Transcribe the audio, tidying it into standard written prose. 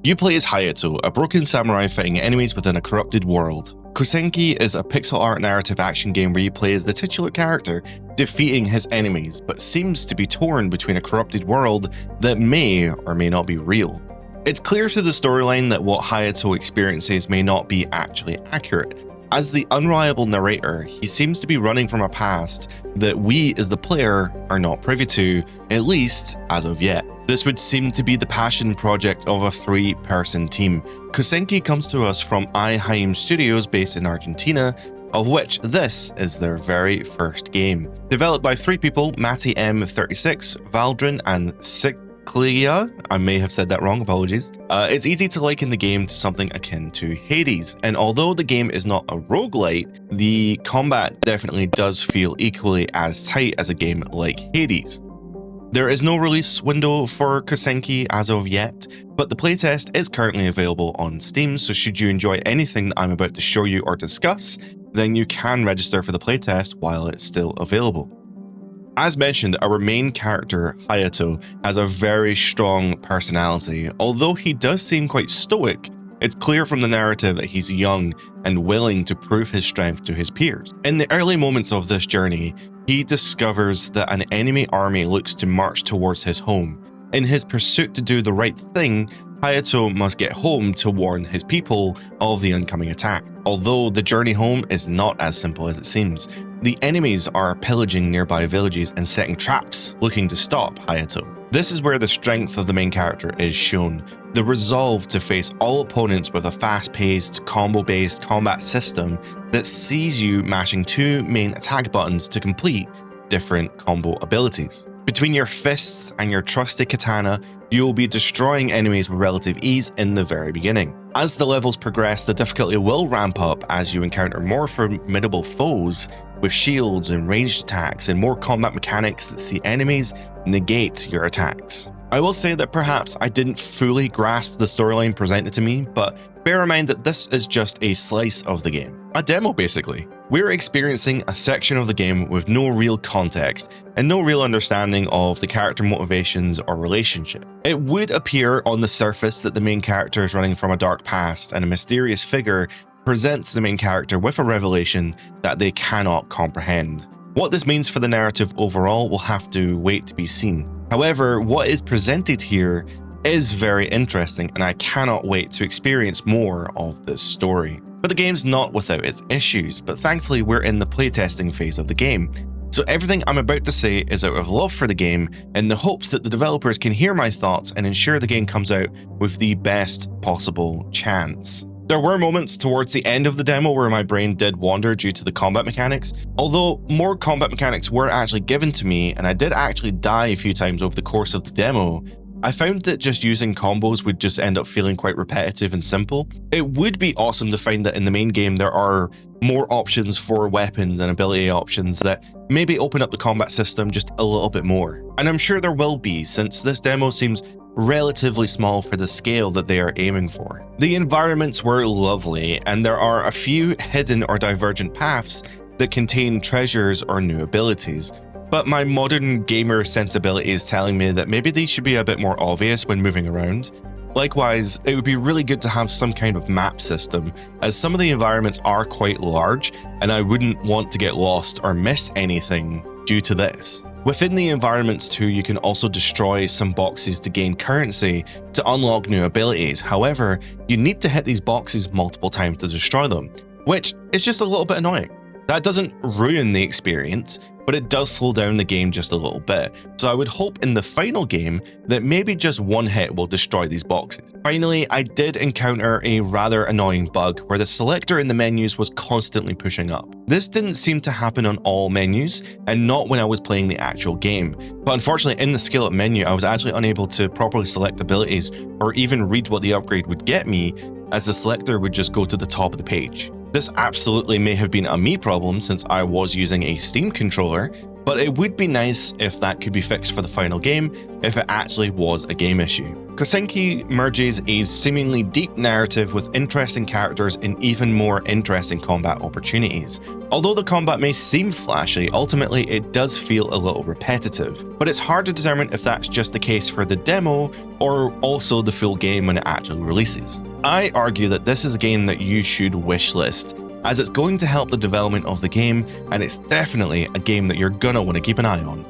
You play as Hayato, a broken samurai fighting enemies within a corrupted world. Kosenki is a pixel art narrative action game where you play as the titular character, defeating his enemies, but seems to be torn between a corrupted world that may or may not be real. It's clear through the storyline that what Hayato experiences may not be actually accurate. As the unreliable narrator, he seems to be running from a past that we as the player are not privy to, at least as of yet. This would seem to be the passion project of a 3-person team. Kosenki comes to us from iHeim Studios based in Argentina, of which this is their very first game. Developed by 3 people, Matty M36, Valdrin and Clea, I may have said that wrong, apologies. It's easy to liken the game to something akin to Hades, and although the game is not a roguelite, the combat definitely does feel equally as tight as a game like Hades. There is no release window for Kosenki as of yet, but the playtest is currently available on Steam, so should you enjoy anything that I'm about to show you or discuss, then you can register for the playtest while it's still available. As mentioned, our main character, Hayato, has a very strong personality. Although he does seem quite stoic, it's clear from the narrative that he's young and willing to prove his strength to his peers. In the early moments of this journey, he discovers that an enemy army looks to march towards his home. In his pursuit to do the right thing, Hayato must get home to warn his people of the oncoming attack. Although the journey home is not as simple as it seems, the enemies are pillaging nearby villages and setting traps looking to stop Hayato. This is where the strength of the main character is shown, the resolve to face all opponents with a fast-paced, combo-based combat system that sees you mashing 2 main attack buttons to complete different combo abilities. Between your fists and your trusty katana, you will be destroying enemies with relative ease in the very beginning. As the levels progress, the difficulty will ramp up as you encounter more formidable foes with shields and ranged attacks and more combat mechanics that see enemies negate your attacks. I will say that perhaps I didn't fully grasp the storyline presented to me, but bear in mind that this is just a slice of the game. A demo, basically. We're experiencing a section of the game with no real context and no real understanding of the character motivations or relationship. It would appear on the surface that the main character is running from a dark past and a mysterious figure presents the main character with a revelation that they cannot comprehend. What this means for the narrative overall will have to wait to be seen. However, what is presented here is very interesting, and I cannot wait to experience more of this story. But the game's not without its issues, but thankfully we're in the playtesting phase of the game. So everything I'm about to say is out of love for the game, in the hopes that the developers can hear my thoughts and ensure the game comes out with the best possible chance. There were moments towards the end of the demo where my brain did wander due to the combat mechanics, although more combat mechanics were actually given to me and I did actually die a few times over the course of the demo. I found that just using combos would just end up feeling quite repetitive and simple. It would be awesome to find that in the main game there are more options for weapons and ability options that maybe open up the combat system just a little bit more. And I'm sure there will be, since this demo seems relatively small for the scale that they are aiming for. The environments were lovely, and there are a few hidden or divergent paths that contain treasures or new abilities. But my modern gamer sensibility is telling me that maybe these should be a bit more obvious when moving around. Likewise, it would be really good to have some kind of map system, as some of the environments are quite large, and I wouldn't want to get lost or miss anything due to this. Within the environments too, you can also destroy some boxes to gain currency to unlock new abilities. However, you need to hit these boxes multiple times to destroy them, which is just a little bit annoying. That doesn't ruin the experience, but it does slow down the game just a little bit. So I would hope in the final game that maybe just one hit will destroy these boxes. Finally, I did encounter a rather annoying bug where the selector in the menus was constantly pushing up. This didn't seem to happen on all menus and not when I was playing the actual game. But unfortunately in the skillet menu, I was actually unable to properly select abilities or even read what the upgrade would get me, as the selector would just go to the top of the page. This absolutely may have been a me problem since I was using a Steam controller, But it would be nice if that could be fixed for the final game, if it actually was a game issue. Kosenki merges a seemingly deep narrative with interesting characters and even more interesting combat opportunities. Although the combat may seem flashy, ultimately it does feel a little repetitive, but it's hard to determine if that's just the case for the demo or also the full game when it actually releases. I argue that this is a game that you should wishlist, as it's going to help the development of the game, and it's definitely a game that you're gonna want to keep an eye on.